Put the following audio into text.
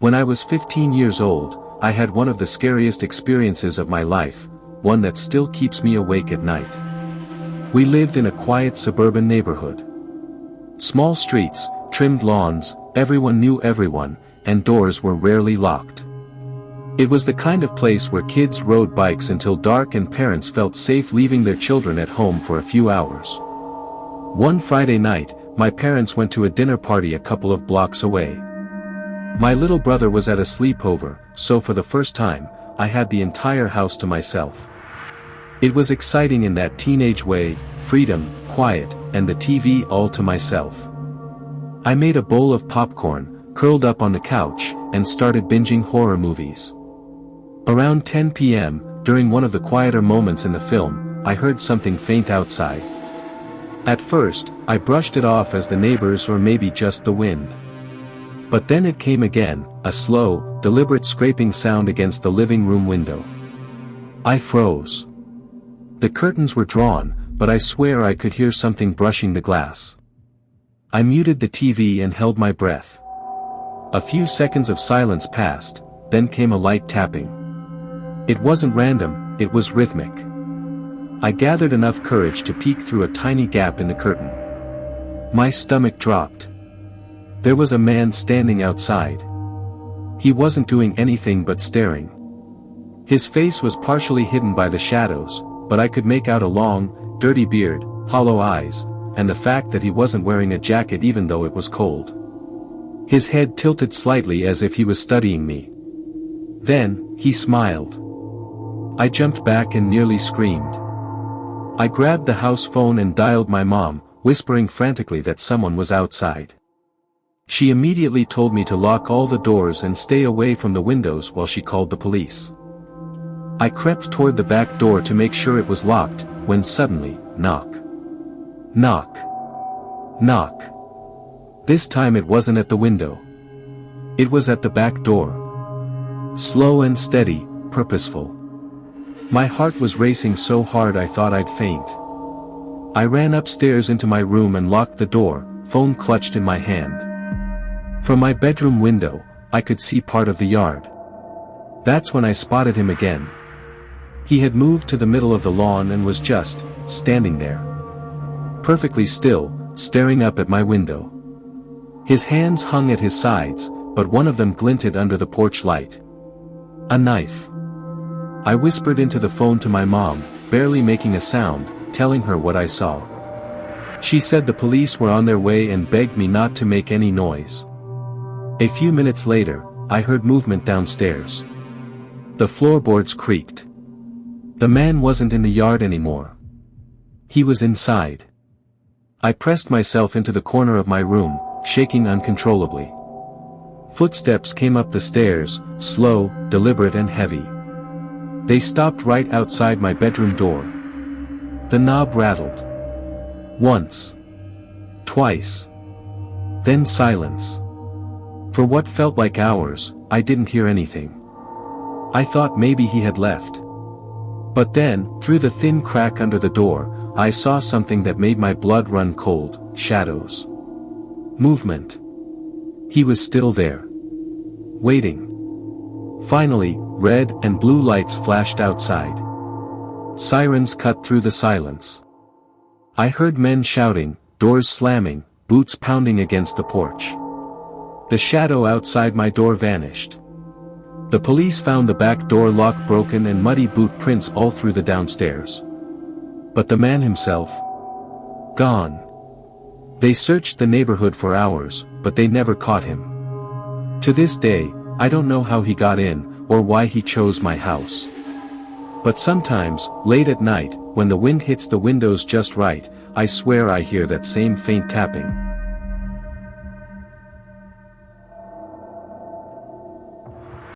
When I was 15 years old, I had one of the scariest experiences of my life, one that still keeps me awake at night. We lived in a quiet suburban neighborhood. Small streets, trimmed lawns, everyone knew everyone, and doors were rarely locked. It was the kind of place where kids rode bikes until dark and parents felt safe leaving their children at home for a few hours. One Friday night, my parents went to a dinner party a couple of blocks away. My little brother was at a sleepover, so for the first time, I had the entire house to myself. It was exciting in that teenage way, freedom, quiet, and the TV all to myself. I made a bowl of popcorn, curled up on the couch, and started binging horror movies. Around 10 p.m., during one of the quieter moments in the film, I heard something faint outside. At first, I brushed it off as the neighbors or maybe just the wind. But then it came again, a slow, deliberate scraping sound against the living room window. I froze. The curtains were drawn, but I swear I could hear something brushing the glass. I muted the TV and held my breath. A few seconds of silence passed, then came a light tapping. It wasn't random, it was rhythmic. I gathered enough courage to peek through a tiny gap in the curtain. My stomach dropped. There was a man standing outside. He wasn't doing anything but staring. His face was partially hidden by the shadows, but I could make out a long, dirty beard, hollow eyes, and the fact that he wasn't wearing a jacket even though it was cold. His head tilted slightly as if he was studying me. Then, he smiled. I jumped back and nearly screamed. I grabbed the house phone and dialed my mom, whispering frantically that someone was outside. She immediately told me to lock all the doors and stay away from the windows while she called the police. I crept toward the back door to make sure it was locked, when suddenly, knock. Knock. Knock. This time it wasn't at the window. It was at the back door. Slow and steady, purposeful. My heart was racing so hard I thought I'd faint. I ran upstairs into my room and locked the door, phone clutched in my hand. From my bedroom window, I could see part of the yard. That's when I spotted him again. He had moved to the middle of the lawn and was just standing there. Perfectly still, staring up at my window. His hands hung at his sides, but one of them glinted under the porch light. A knife. I whispered into the phone to my mom, barely making a sound, telling her what I saw. She said the police were on their way and begged me not to make any noise. A few minutes later, I heard movement downstairs. The floorboards creaked. The man wasn't in the yard anymore. He was inside. I pressed myself into the corner of my room, shaking uncontrollably. Footsteps came up the stairs, slow, deliberate and heavy. They stopped right outside my bedroom door. The knob rattled. Once. Twice. Then silence. For what felt like hours, I didn't hear anything. I thought maybe he had left. But then, through the thin crack under the door, I saw something that made my blood run cold, shadows. Movement. He was still there. Waiting. Finally, red and blue lights flashed outside. Sirens cut through the silence. I heard men shouting, doors slamming, boots pounding against the porch. The shadow outside my door vanished. The police found the back door lock broken and muddy boot prints all through the downstairs. But the man himself? Gone. They searched the neighborhood for hours, but they never caught him. To this day, I don't know how he got in, or why he chose my house. But sometimes, late at night, when the wind hits the windows just right, I swear I hear that same faint tapping.